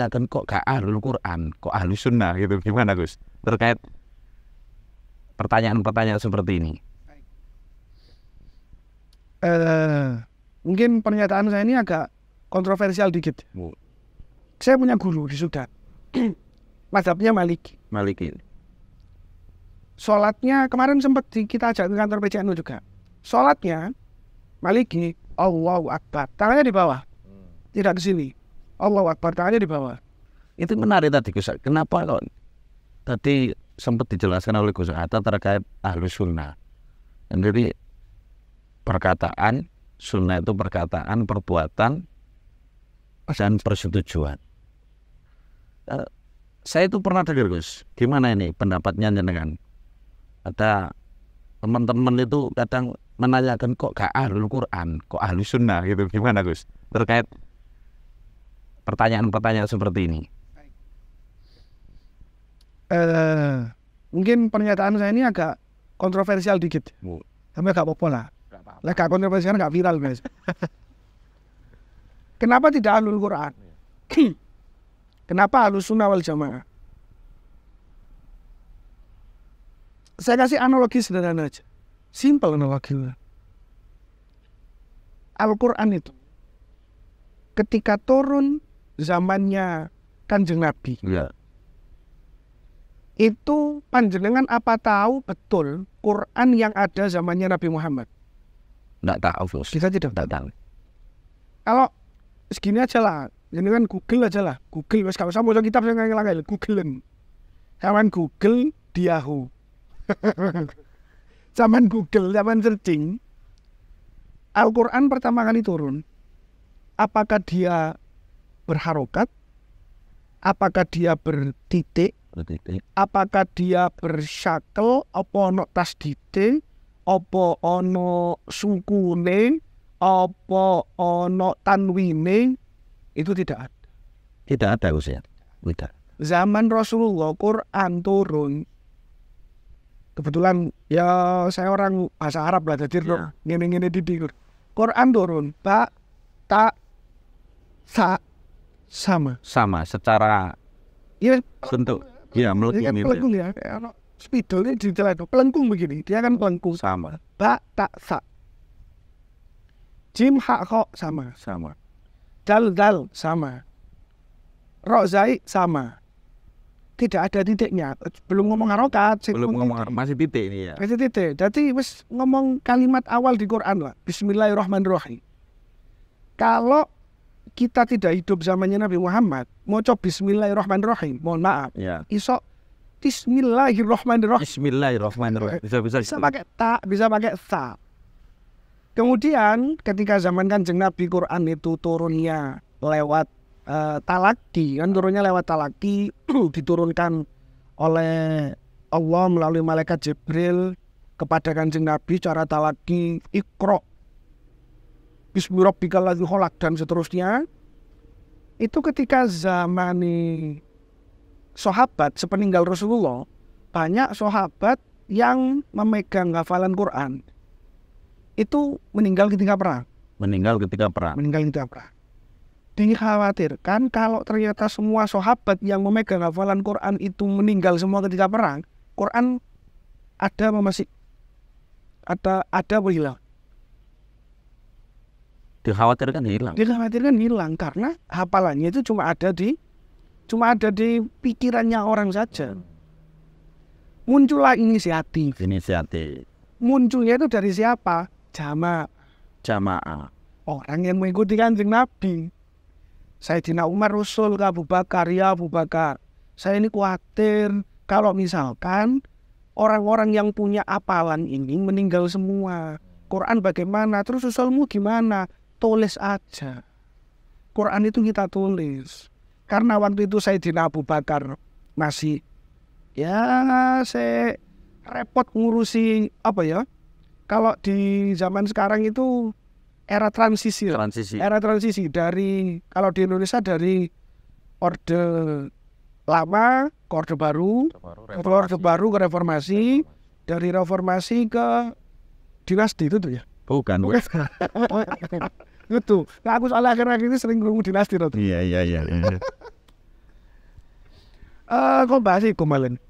menanyakan kok gak ahlul Quran, kok ahli sunnah gitu, gimana Gus? Terkait pertanyaan-pertanyaan seperti ini. Mungkin pernyataan saya ini agak kontroversial dikit. Saya punya guru di Sudan, mazhabnya Maliki. Sholatnya kemarin sempat kita ajak ke kantor PCNU juga. Sholatnya Maliki, Allahu Akbar, tangannya di bawah, tidak ke sini. Allahu Akbar, tangannya di bawah. Itu menarik tadi Gus. Kenapa kok tadi sempat dijelaskan oleh Gus Hatta terkait ahlu sunnah. Jadi perkataan sunnah itu perkataan, perbuatan, dan persetujuan. Saya itu pernah dengar Gus. Gimana ini pendapatnya dengan ada teman-teman itu kadang menanyakan kok gak ahlul Quran, kok ahli sunnah gitu, gimana Gus? Terkait pertanyaan-pertanyaan seperti ini. Mungkin pernyataan saya ini agak kontroversial dikit. Tapi gak apa-apa lah. Gak kontroversial, gak viral guys. Kenapa tidak ahlul Quran? Kenapa ahlus sunnah wal jamaah? Saya kasih analogi sederhana aja. Simple analoginya. Al-Quran itu ketika turun zamannya Kanjeng Nabi, itu panjenengan apa tahu betul Quran yang ada zamannya Nabi Muhammad? Nggak tahu Gus. Kita tidak tahu. Kalau segini aja lah, jadi kan Google aja lah. Google, wes kalau saya mau kitab saya ngelang-ngelang Googlean. Zaman Google di Yahoo. Zaman Google, zaman searching, Al-Quran pertama kali turun. Apakah dia berharokat? Apakah dia bertitik? Apakah dia bersyakel? Apa ono tasdite? Apa ono sukune? Apa ono tanwine? Itu tidak ada. Tidak ada Gus ya. Tidak. Zaman Rasulullah Quran turun. Kebetulan ya saya orang bahasa Arab lah, jadi ngene-ngene didik. Quran turun, ba, ta, sa, sama secara ya bentuk. Ya melengkung ya. Spidol ini ditelado pelengkung begini, dia kan pelengkung. Sama. Ba, ta, sa. Jim, ha, kho sama. Dal, sama. Ro, zai sama. Tidak ada titiknya. Belum ngomong harokat. Masih titik ini ya. Masih titik. Jadi wis ngomong kalimat awal di Quran lah. Bismillahirrahmanirrahim. Kalau kita tidak hidup zamannya Nabi Muhammad, mau coba Bismillahirrahmanirrahim, mohon maaf. Ya. Iso Bismillahirrahmanirrahim. Bisa pakai ta, bisa pakai sa. Kemudian ketika zaman Kanjeng Nabi, Quran itu turunnya lewat talaki, kan turunnya lewat talaki, diturunkan oleh Allah melalui malaikat Jibril kepada Kanjeng Nabi cara talaki, Iqra Bismi rabbikal ladzi khalaq dan seterusnya. Itu ketika zaman sahabat sepeninggal Rasulullah, banyak sahabat yang memegang hafalan Quran itu meninggal ketika perang. Dikhawatirkan kalau ternyata semua sahabat yang memegang hafalan Quran itu meninggal semua ketika perang, Quran ada hilang. Dikhawatirkan hilang karena hafalannya itu cuma ada di pikirannya orang saja. Muncullah inisiatif. Munculnya itu dari siapa? Jamaah. Orang yang mengikuti Kanjeng Nabi. Sayyidina Umar Rasul ke Abu Bakar, ya Abu Bakar, saya ini khawatir kalau misalkan orang-orang yang punya hafalan ini meninggal semua. Quran bagaimana? Terus usulmu gimana? Tulis aja. Quran itu kita tulis. Karena waktu itu Sayyidina Abu Bakar masih saya repot ngurusi kalau di zaman sekarang itu era transisi. Era transisi dari, kalau di Indonesia dari Orde Lama ke Orde Baru, Orde Baru ke Reformasi, dari Reformasi ke dinasti itu tuh ya. Bukan. Itu. Nah, aku soalnya akhir-akhir ini sering ngomong dinasti tuh. Iya. Kok bahas itu Malen?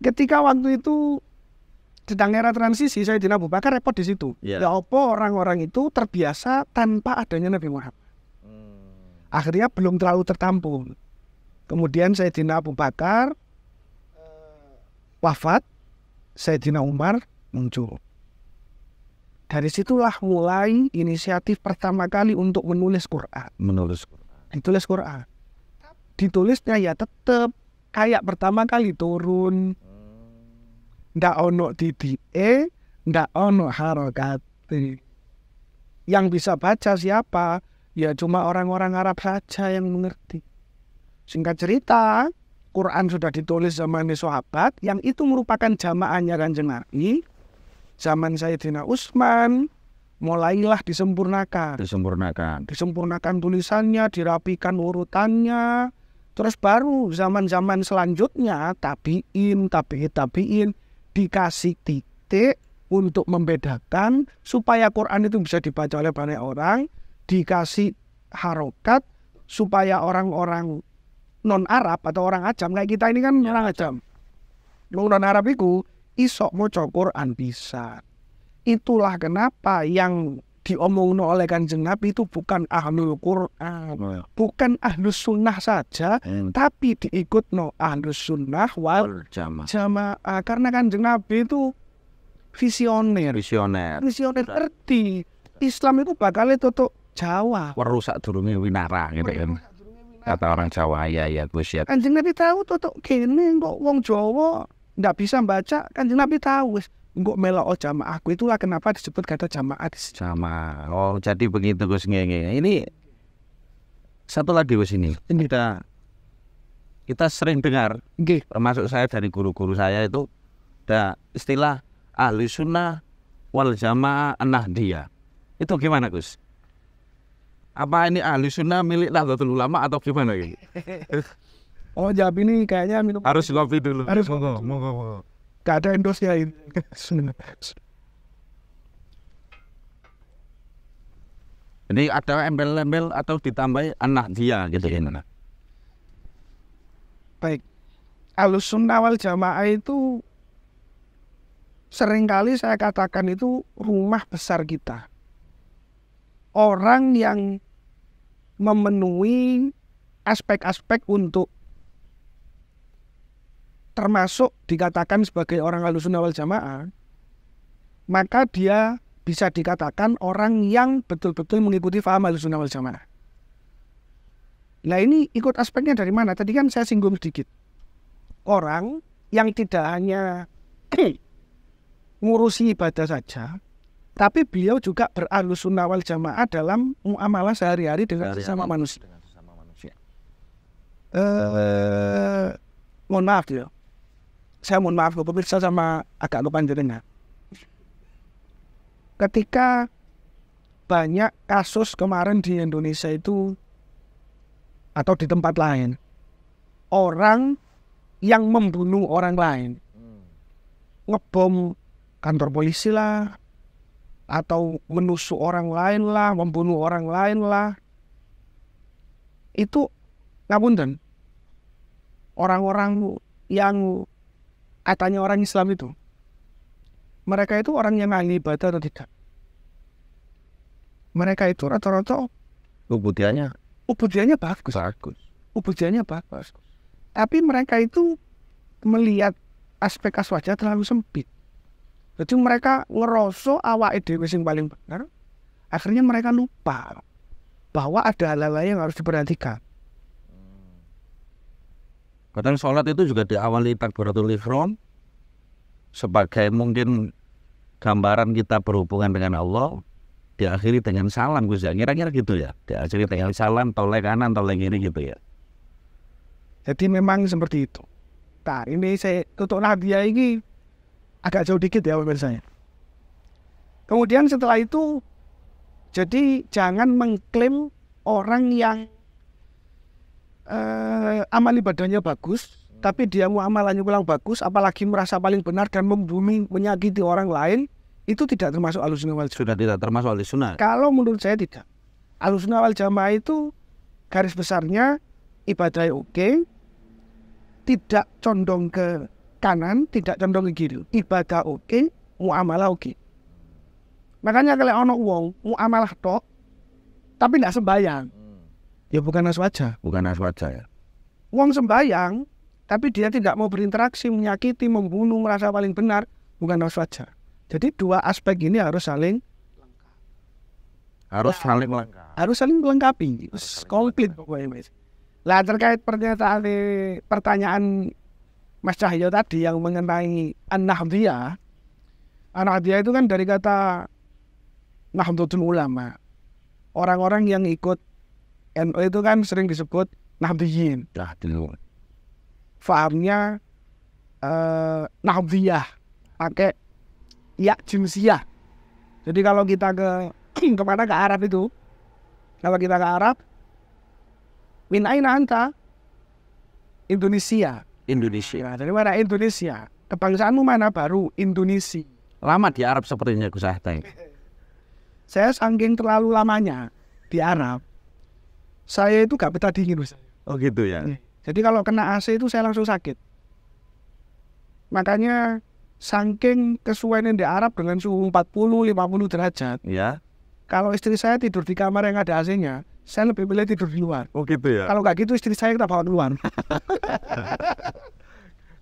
Ketika waktu itu sedang era transisi, Sayyidina Abu Bakar repot di situ. Ya apa orang-orang itu terbiasa tanpa adanya Nabi Muhammad. Akhirnya belum terlalu tertampung. Kemudian Sayyidina Abu Bakar wafat, Sayyidina Umar muncul. Dari situlah mulai inisiatif pertama kali untuk menulis Quran. Ditulis Quran. Ditulisnya ya tetap kayak pertama kali turun. Ndak ono titike, ndak ono harokate. Yang bisa baca siapa? Ya cuma orang-orang Arab saja yang mengerti. Singkat cerita, Quran sudah ditulis zaman sahabat, yang itu merupakan jamaahnya Kanjeng Nabi. Zaman Sayyidina Utsman, mulailah disempurnakan. Disempurnakan tulisannya, dirapikan urutannya. Terus baru zaman-zaman selanjutnya, tabi'in, dikasih titik untuk membedakan supaya Quran itu bisa dibaca oleh banyak orang, dikasih harokat supaya orang-orang non-Arab atau orang ajam kayak kita ini kan orang ajam. Non-Arab itu iso maca Quran bisa. Itulah kenapa yang diomongno oleh Kanjeng Nabi itu bukan ahlul Quran, bukan ahlus sunnah saja, tapi diikutno ahlus sunnah wal jamaah. Karena Kanjeng Nabi itu visioner ngerti Islam itu bakal tutup Jawa. Werusak durunge winara gitu kan. Kata orang Jawa ya Gus ya. Kanjeng Nabi tahu tutup kene kok wong Jawa ndak bisa baca. Kanjeng Nabi tahu wis engko melok jamaahku, itulah kenapa disebut kata jamaah. Oh, jadi begitu Gus ngene. Ini satu lagi Gus ini. Kita sering dengar, termasuk saya dari guru-guru saya itu ada istilah ahli sunnah wal jamaah an-nahdiyah. Itu gimana Gus? Apa ini ahli sunnah milik Nahdlatul Ulama atau gimana ini? Oh, jawab ini kayaknya minum. Harus kopi dulu. Harus monggo. Gak ada endorse-nya ini. Jadi ada embel-embel atau ditambah an-nahdiyah gitu gimana? Baik. Ahlus sunnah wal jamaah itu seringkali saya katakan itu rumah besar kita. Orang yang memenuhi aspek-aspek untuk termasuk dikatakan sebagai orang Ahlussunnah wal Jamaah, maka dia bisa dikatakan orang yang betul-betul mengikuti paham Ahlussunnah wal Jamaah. Nah ini ikut aspeknya dari mana? Tadi kan saya singgung sedikit. Orang yang tidak hanya ngurusi ibadah saja, tapi beliau juga berahlussunnah wal jamaah dalam muamalah sehari-hari dengan sesama manusia. Mohon maaf ya. Saya mohon maaf kalau pemirsa sama agak lupa jenengan. Ketika banyak kasus kemarin di Indonesia itu atau di tempat lain, orang yang membunuh orang lain, ngebom kantor polisi lah, atau menusuk orang lain lah, membunuh orang lain lah, itu ngapunten, orang-orang yang katanya orang Islam itu, mereka itu orang yang ahli ibadah atau tidak? Mereka itu rata-rata ubudiyahnya bagus. Ubudiyahnya bagus. Tapi mereka itu melihat aspek aswaja terlalu sempit. Jadi mereka ngeroso awake dhewe sing paling benar. Akhirnya mereka lupa bahwa ada hal-hal yang harus diperhatikan. Kadang sholat itu juga diawali takbiratul ihram sebagai mungkin gambaran kita berhubungan dengan Allah, diakhiri dengan salam Gus ya. Kira-kira gitu ya. Diakhiri dengan salam, toleh kanan, toleh kiri gitu ya. Jadi memang seperti itu. Nah ini saya tutup hadiah ini agak jauh dikit ya pemirsa. Kemudian setelah itu, jadi jangan mengklaim orang yang amal ibadahnya bagus, tapi dia muamalahnya kurang bagus, apalagi merasa paling benar dan membumi, menyakiti orang lain, itu tidak termasuk Ahlussunnah wal Jamaah. Sudah tidak termasuk Ahlussunnah. Kalau menurut saya tidak. Ahlussunnah wal Jamaah itu garis besarnya ibadah oke, tidak condong ke kanan, tidak condong ke kiri. Ibadah oke, muamalah oke. Makanya kalau ono wong muamalah tok tapi tidak sembayang, ya bukan aswaja. Bukan aswaja ya. Wong sembayang tapi dia tidak mau berinteraksi, menyakiti, membunuh, merasa paling benar, bukan aswaja. Jadi dua aspek ini harus saling melengkapi, komplit pokoknya. Lah terkait pertanyaan Mas Cahyo tadi yang mengenai an-nahdiyah. An-nahdiyah itu kan dari kata Nahdlatul Ulama. Orang-orang yang ikut NU itu kan sering disebut Nahdiyin. Fahamnya Nahdiyah pakai ya jinsiyah. Jadi kalau kita kemana ke Arab itu, kalau kita ke Arab, min aina anta? Indonesia. Nah, dari mana Indonesia? Kebangsaanmu mana? Baru Indonesia. Lama di Arab sepertinya Gus Ahtai. Saya saking terlalu lamanya di Arab, saya itu gak betah dingin. Oh gitu ya. Jadi kalau kena AC itu saya langsung sakit. Makanya saking kesuaian di Arab dengan suhu 40-50 derajat. Ya. Kalau istri saya tidur di kamar yang ada AC-nya, saya lebih milih tidur di luar. Oh gitu ya. Kalau nggak gitu istri saya kita bawa keluar.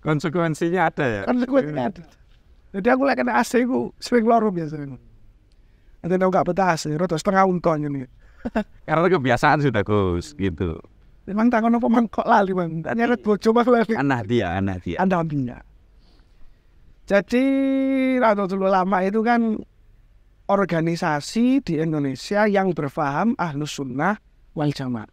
Konsekuensinya ada ya. Konsekuensinya ada. Jadi aku lagi kena AC aku sering loro biasanya. Nanti aku nggak betah AC, roto setengah unton ini. Karena kebiasaan sudah Gus gitu. Memang tangan apa mangkok lali bang. Nyeret bojo mah lali. Anak dia. Jadi Nahdlatul Ulama itu kan organisasi di Indonesia yang berfaham Ahlus Sunnah wal Jamaah.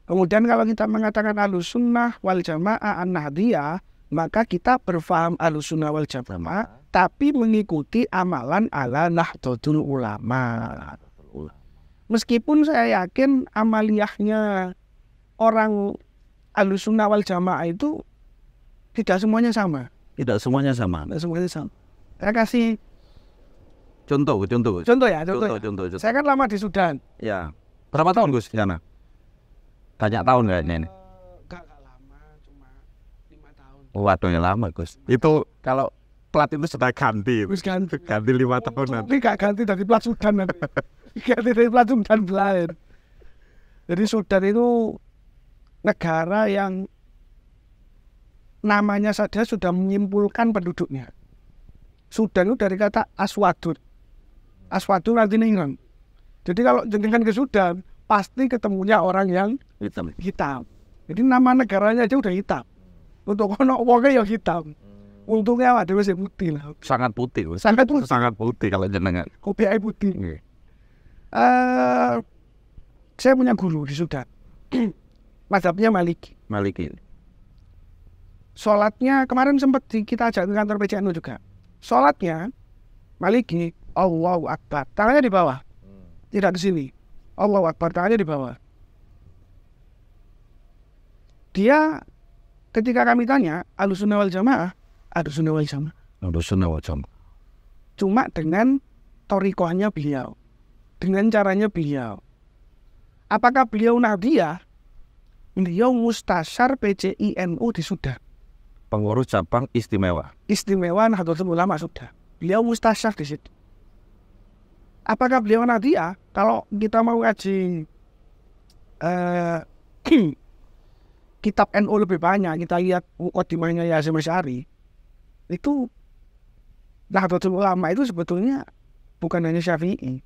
Kemudian kalau kita mengatakan Ahlus Sunnah wal Jamaah an-Nahdiyah, maka kita berfaham Ahlus Sunnah wal Jamaah tapi mengikuti amalan ala Nahdlatul Ulama. Meskipun saya yakin amaliyahnya orang Ahlus Sunnah wal Jamaah itu tidak semuanya sama. Tidak semuanya sama. Saya kasih Contoh. ya. Saya kan lama di Sudan. Ya. Berapa tahun Gus di sana? Banyak tahun kayaknya ini. Gak lama, cuma 5 tahun. Waduh, ya lama Gus. Itu kalau plat itu sudah ganti. Ganti 5 tahun nanti. Ini gak ganti dari plat Sudan nanti. Ganti dari plat Sudan lain. Jadi Sudan itu negara yang namanya saja sudah menyimpulkan penduduknya. Sudan itu dari kata aswadun. Aswadun artinya hitam. Jadi kalau jenengan ke Sudan pasti ketemunya orang yang hitam. Jadi nama negaranya aja udah hitam. Untuk kono wonge ya hitam. Untungnya ada masih putih lah. Sangat putih kalau jenengan. Kopi air putih. Saya punya guru di Sudan. Mazhabnya Maliki. Sholatnya kemarin sempat kita ajak ke kantor PCNU juga. Sholatnya Maliki, Allahu Akbar, tangannya di bawah, tidak di sini. Allahu Akbar, tangannya di bawah. Dia ketika kami tanya Ahlus Sunnah wal Jamaah, cuma dengan thariqahnya beliau, dengan caranya beliau. Apakah beliau Nahdiyah? Beliau mustasyar PCI NU di Sudan. Pengurus cabang istimewa Nahdlatul Ulama sudah. Beliau mustasyar di situ. Apakah beliau Nahdiyah? Kalau kita mau ngaji kitab NU lebih banyak, kita lihat muqaddimahnya Hasyim Asy'ari, itu Nahdlatul Ulama itu sebetulnya bukan hanya Syafi'i,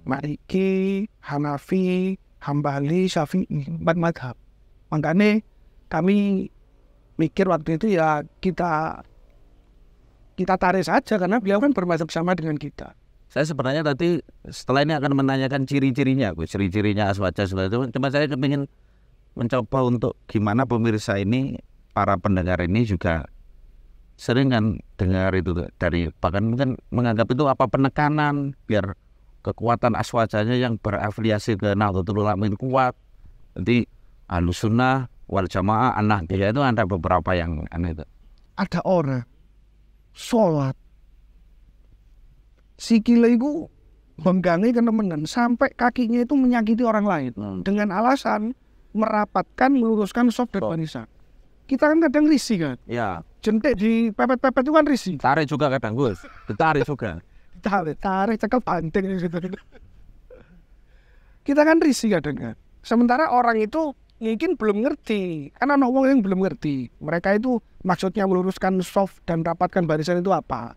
Maliki, Hanafi, Hambali, Syafi'i, 4 mazhab. Makanya kami mikir waktu itu ya kita tarik saja karena beliau kan bermazhab sama dengan kita. Saya sebenarnya tadi setelah ini akan menanyakan ciri-cirinya aswaja seperti itu. Cuma saya ingin mencoba untuk gimana pemirsa ini, para pendengar ini juga sering kan dengar itu dari, bahkan mungkin menganggap itu apa penekanan biar kekuatan aswajanya yang berafiliasi ke Nahdlatul Ulama itu kuat. Nanti Ahlus Sunnah wal Jamaah an-Nahdiyah itu ada beberapa yang aneh itu. Ada orang sholat sikile itu menggangi kenemenan sampai kakinya itu menyakiti orang lain dengan alasan merapatkan, meluruskan soft dan barisan. Kita kan kadang risih kan. Ya. Jentik di pepet-pepet itu kan risih. Tarik juga kadang Gus. Ditarik juga. Tarik cekel banting gitu. Kita kan risih kadang kan. Sementara orang itu mungkin belum ngerti. Karena ada orang yang belum ngerti. Mereka itu maksudnya meluruskan soft dan rapatkan barisan itu apa.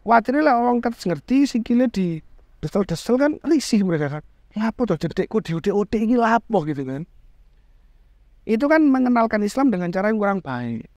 Wajarnya lah orang kan ngerti, sikilnya di desel-desel kan risih mereka kan. Lapo toh jedekku diudik-udik ini lapo gitu kan. Itu kan mengenalkan Islam dengan cara yang kurang baik.